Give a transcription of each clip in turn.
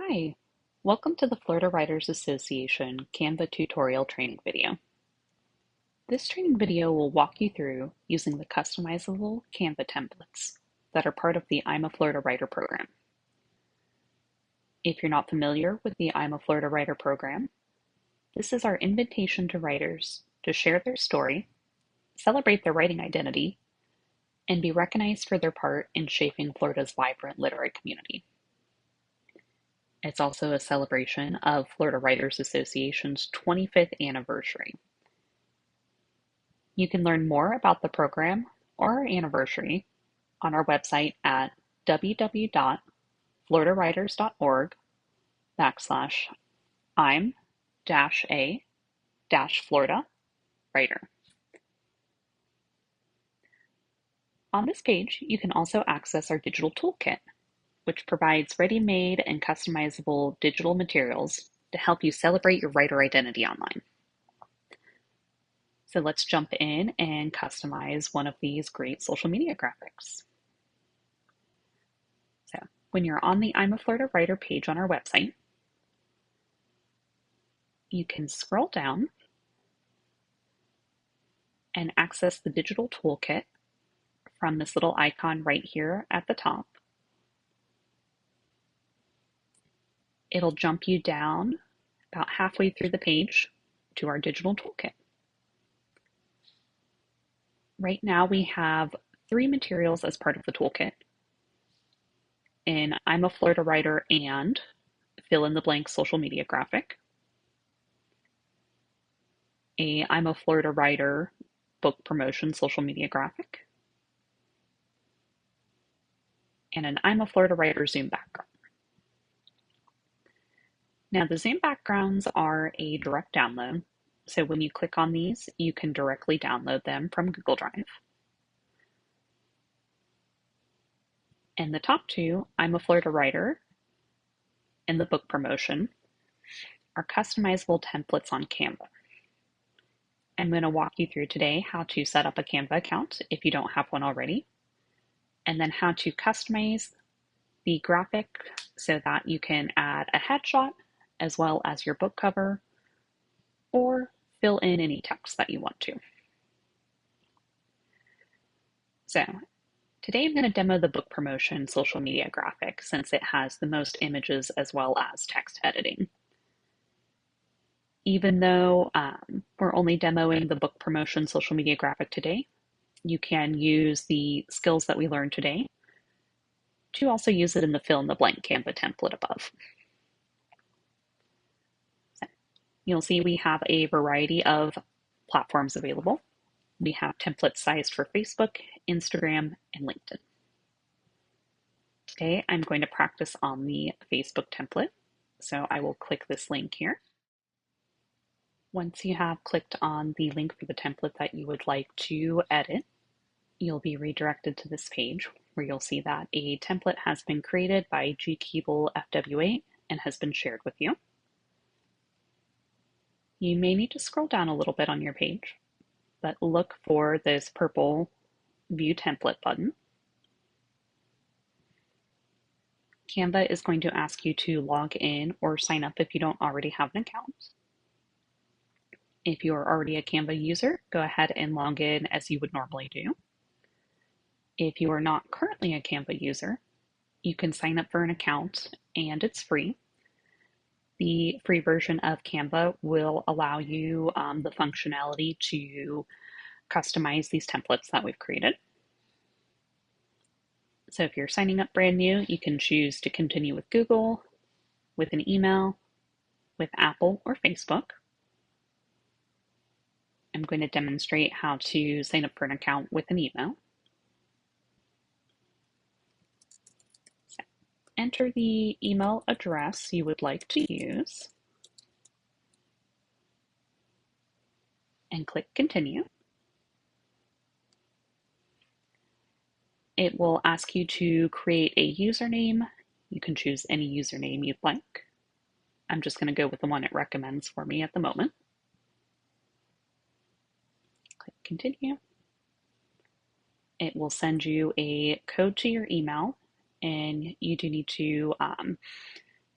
Hi, welcome to the Florida Writers Association Canva tutorial training video. This training video will walk you through using the customizable Canva templates that are part of the I'm a Florida Writer program. If you're not familiar with the I'm a Florida Writer program, this is our invitation to writers to share their story, celebrate their writing identity, and be recognized for their part in shaping Florida's vibrant literary community. It's also a celebration of Florida Writers Association's 25th anniversary. You can learn more about the program or our anniversary on our website at www.floridawriters.org/I'm-a-Florida writer. On this page, you can also access our digital toolkit, which provides ready-made and customizable digital materials to help you celebrate your writer identity online. So let's jump in and customize one of these great social media graphics. So when you're on the I'm a Florida Writer page on our website, you can scroll down and access the digital toolkit from this little icon right here at the top. It'll jump you down about halfway through the page to our digital toolkit. Right now we have 3 materials as part of the toolkit. I'm a Florida Writer and fill in the blank social media graphic, I'm a Florida Writer book promotion social media graphic, and an I'm a Florida Writer Zoom background. Now the Zoom backgrounds are a direct download, so when you click on these, you can directly download them from Google Drive. And the top 2, I'm a Florida Writer and the book promotion, are customizable templates on Canva. I'm going to walk you through today how to set up a Canva account if you don't have one already, and then how to customize the graphic so that you can add a headshot as well as your book cover, or fill in any text that you want to. So today I'm going to demo the book promotion social media graphic since it has the most images as well as text editing. Even though we're only demoing the book promotion social media graphic today, you can use the skills that we learned today to also use it in the fill in the blank Canva template above. So you'll see we have a variety of platforms available. We have templates sized for Facebook, Instagram, and LinkedIn. Today I'm going to practice on the Facebook template, so I will click this link here. Once you have clicked on the link for the template that you would like to edit, you'll be redirected to this page where you'll see that a template has been created by G. Keeble FWA and has been shared with you. You may need to scroll down a little bit on your page, but look for this purple View Template button. Canva is going to ask you to log in or sign up if you don't already have an account. If you are already a Canva user, go ahead and log in as you would normally do. If you are not currently a Canva user, you can sign up for an account and it's free. The free version of Canva will allow you the functionality to customize these templates that we've created. So if you're signing up brand new, you can choose to continue with Google, with an email, with Apple or Facebook. I'm going to demonstrate how to sign up for an account with an email. So enter the email address you would like to use and click Continue. It will ask you to create a username. You can choose any username you'd like. I'm just going to go with the one it recommends for me at the moment. Click Continue. It will send you a code to your email, and you do need to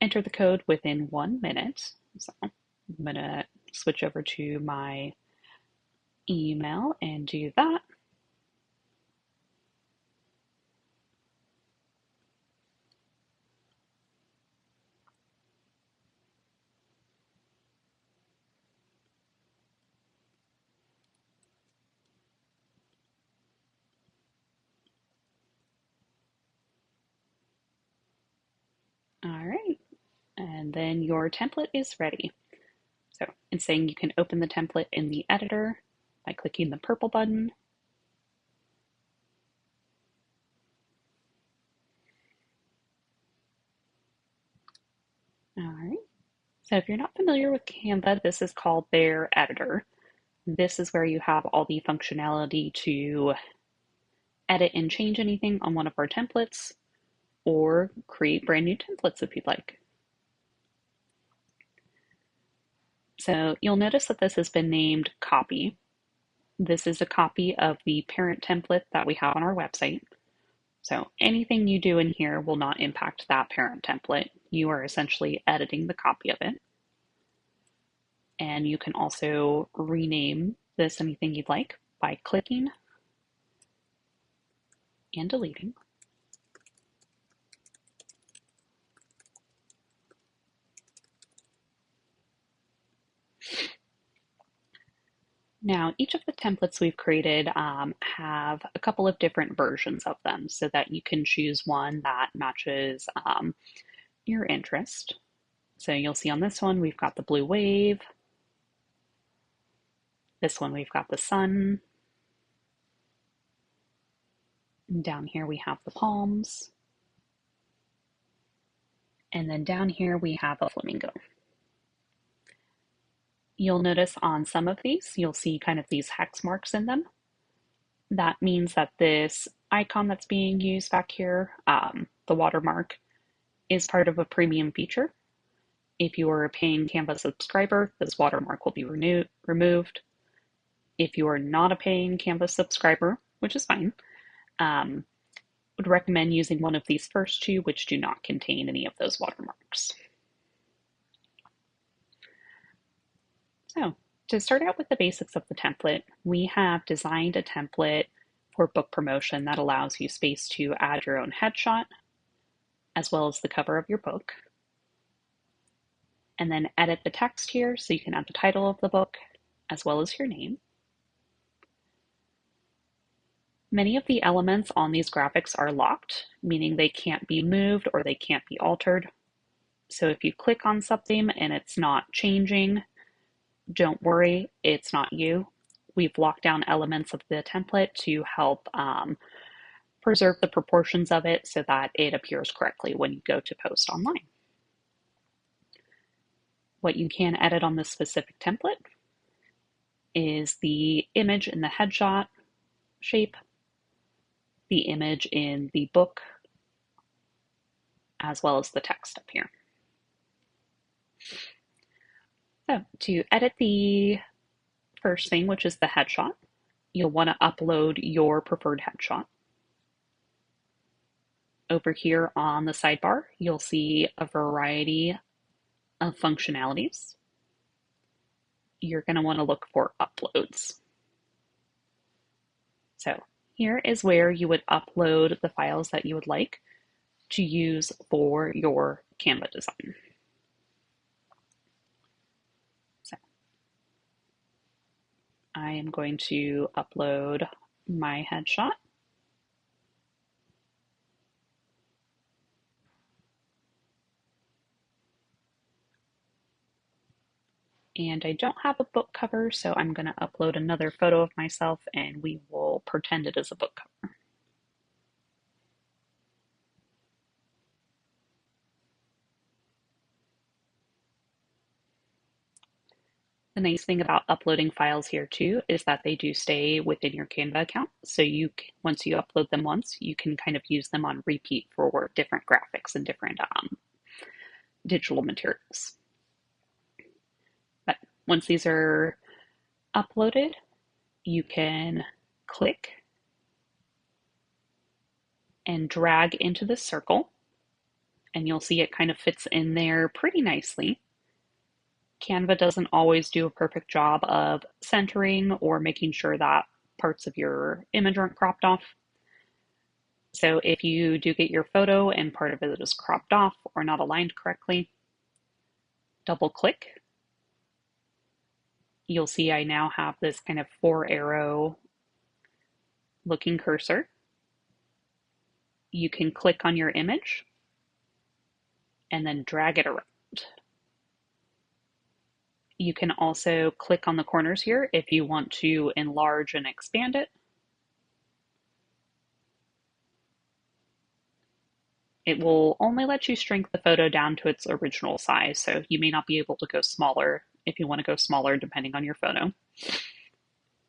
enter the code within 1 minute. So I'm going to switch over to my email and do that. All right, and then your template is ready. So it's saying you can open the template in the editor by clicking the purple button. All right. So if you're not familiar with Canva, this is called their editor. This is where you have all the functionality to edit and change anything on one of our templates or create brand new templates if you'd like. So you'll notice that this has been named copy. This is a copy of the parent template that we have on our website. So anything you do in here will not impact that parent template. You are essentially editing the copy of it. And you can also rename this anything you'd like by clicking and deleting. Now, each of the templates we've created have a couple of different versions of them so that you can choose one that matches your interest. So you'll see on this one, we've got the blue wave. This one, we've got the sun. And down here, we have the palms. And then down here, we have a flamingo. You'll notice on some of these, you'll see kind of these hex marks in them. That means that this icon that's being used back here, the watermark, is part of a premium feature. If you are a paying Canva subscriber, this watermark will be removed. If you are not a paying Canva subscriber, which is fine, would recommend using one of these first two, which do not contain any of those watermarks. So to start out with the basics of the template, we have designed a template for book promotion that allows you space to add your own headshot, as well as the cover of your book. And then edit the text here so you can add the title of the book, as well as your name. Many of the elements on these graphics are locked, meaning they can't be moved or they can't be altered. So if you click on something and it's not changing, don't worry, it's not you. We've locked down elements of the template to help preserve the proportions of it so that it appears correctly when you go to post online. What you can edit on this specific template is the image in the headshot shape, the image in the book, as well as the text up here. So to edit the first thing, which is the headshot, you'll want to upload your preferred headshot. Over here on the sidebar, you'll see a variety of functionalities. You're going to want to look for uploads. So here is where you would upload the files that you would like to use for your Canva design. So I am going to upload my headshot. And I don't have a book cover, so I'm going to upload another photo of myself and we will pretend it is a book cover. The nice thing about uploading files here too is that they do stay within your Canva account. So once you upload them once, you can kind of use them on repeat for different graphics and different digital materials. But once these are uploaded, you can click and drag into the circle and you'll see it kind of fits in there pretty nicely. Canva doesn't always do a perfect job of centering or making sure that parts of your image aren't cropped off. So if you do get your photo and part of it is cropped off or not aligned correctly, double click. You'll see I now have this kind of 4-arrow looking cursor. You can click on your image and then drag it around. You can also click on the corners here if you want to enlarge and expand it. It will only let you shrink the photo down to its original size, so you may not be able to go smaller if you want to go smaller depending on your photo.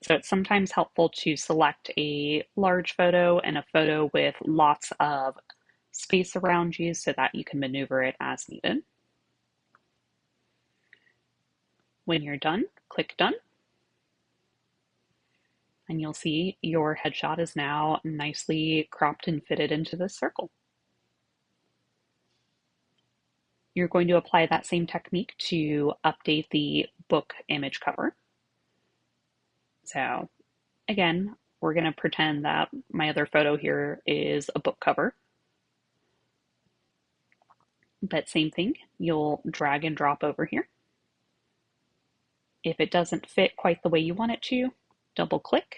So it's sometimes helpful to select a large photo and a photo with lots of space around you so that you can maneuver it as needed. When you're done, click Done. And you'll see your headshot is now nicely cropped and fitted into this circle. You're going to apply that same technique to update the book image cover. So again, we're going to pretend that my other photo here is a book cover. But same thing, you'll drag and drop over here. If it doesn't fit quite the way you want it to, double click.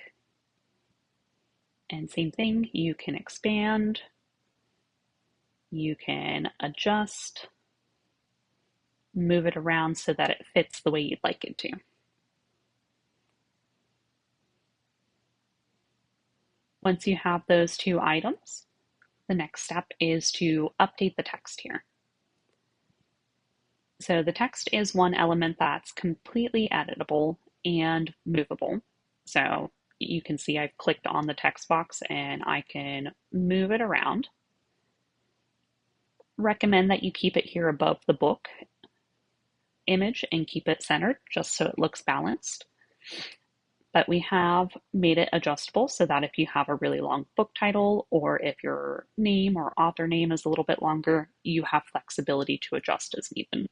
And same thing, you can expand, you can adjust, move it around so that it fits the way you'd like it to. Once you have those two items, the next step is to update the text here. So the text is one element that's completely editable and movable. So you can see I've clicked on the text box and I can move it around. Recommend that you keep it here above the book image and keep it centered just so it looks balanced. But we have made it adjustable so that if you have a really long book title or if your name or author name is a little bit longer, you have flexibility to adjust as needed.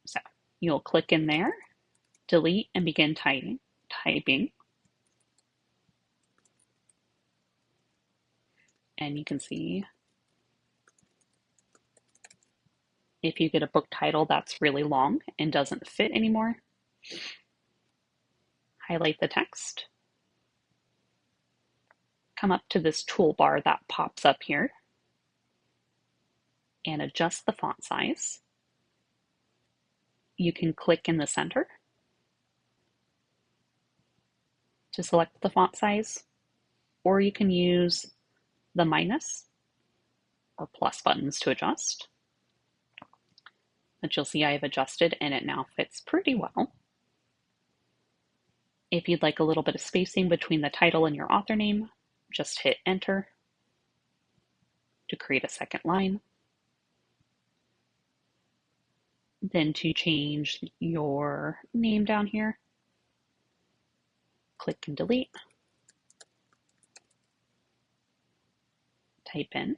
So you'll click in there, delete, and begin typing. And you can see if you get a book title that's really long and doesn't fit anymore, highlight the text, come up to this toolbar that pops up here, and adjust the font size. You can click in the center to select the font size, or you can use the minus or plus buttons to adjust. But you'll see I have adjusted and it now fits pretty well. If you'd like a little bit of spacing between the title and your author name, just hit enter to create a second line. Then to change your name down here, click and delete, type in.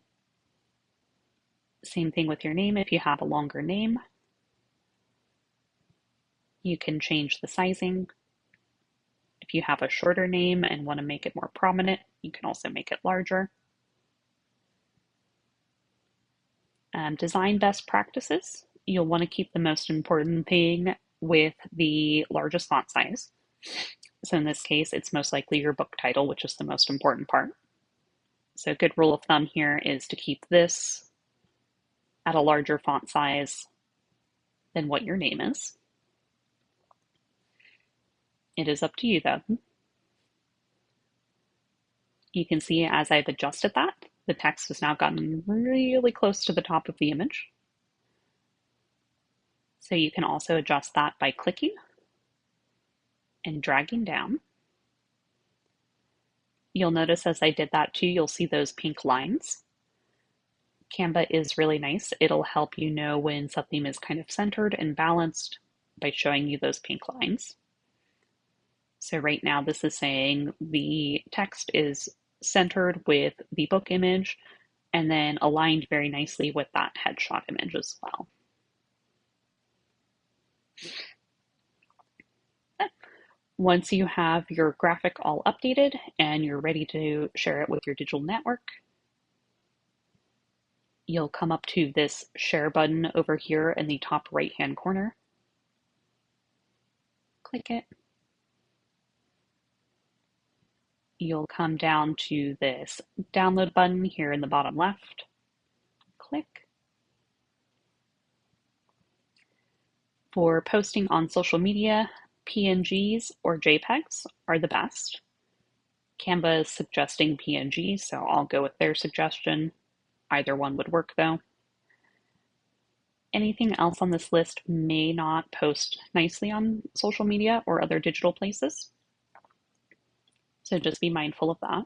Same thing with your name if you have a longer name. You can change the sizing. If you have a shorter name and want to make it more prominent, you can also make it larger. Design best practices. You'll want to keep the most important thing with the largest font size. So in this case, it's most likely your book title, which is the most important part. So a good rule of thumb here is to keep this at a larger font size than what your name is. It is up to you though. You can see as I've adjusted that, the text has now gotten really close to the top of the image. So you can also adjust that by clicking and dragging down. You'll notice as I did that too, you'll see those pink lines. Canva is really nice. It'll help you know when something is kind of centered and balanced by showing you those pink lines. So right now this is saying the text is centered with the book image and then aligned very nicely with that headshot image as well. Once you have your graphic all updated and you're ready to share it with your digital network, you'll come up to this share button over here in the top right-hand corner. Click it. You'll come down to this download button here in the bottom left. Click. For posting on social media, PNGs or JPEGs are the best. Canva is suggesting PNGs, so I'll go with their suggestion. Either one would work though. Anything else on this list may not post nicely on social media or other digital places. So just be mindful of that.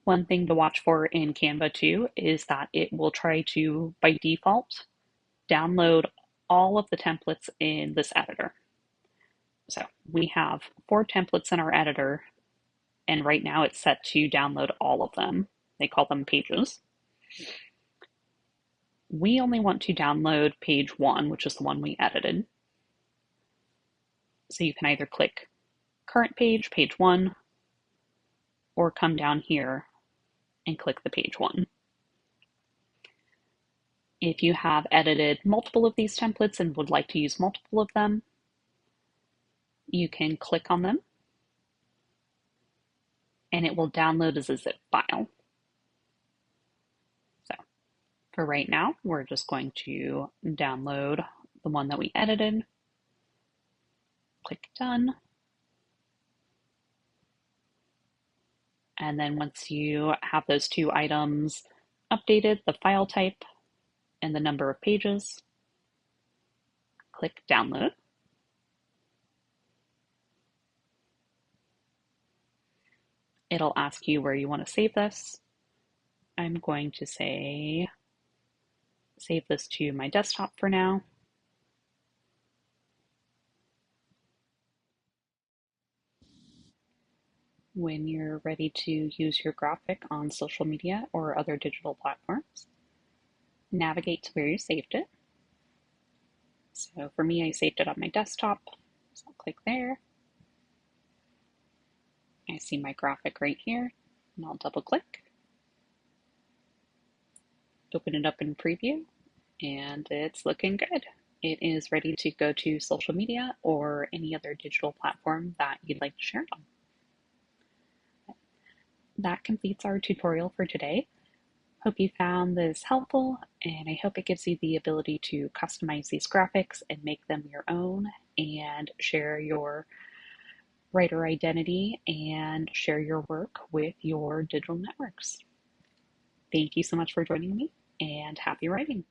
One thing to watch for in Canva too is that it will try to, by default, download all of the templates in this editor. So we have 4 templates in our editor, and right now it's set to download all of them. They call them pages. We only want to download page 1, which is the one we edited. So you can either click current page, page 1, or come down here and click the page 1. If you have edited multiple of these templates and would like to use multiple of them, you can click on them and it will download as a zip file. So for right now, we're just going to download the one that we edited. Click done. And then once you have those 2 items updated, the file type and the number of pages, click download. It'll ask you where you want to save this. I'm going to say save this to my desktop for now. When you're ready to use your graphic on social media or other digital platforms, navigate to where you saved it. So for me, I saved it on my desktop, so I'll click there. I see my graphic right here, and I'll double click. Open it up in preview, and it's looking good. It is ready to go to social media or any other digital platform that you'd like to share it on. That completes our tutorial for today. Hope you found this helpful, and I hope it gives you the ability to customize these graphics and make them your own and share your writer identity and share your work with your digital networks. Thank you so much for joining me, and happy writing!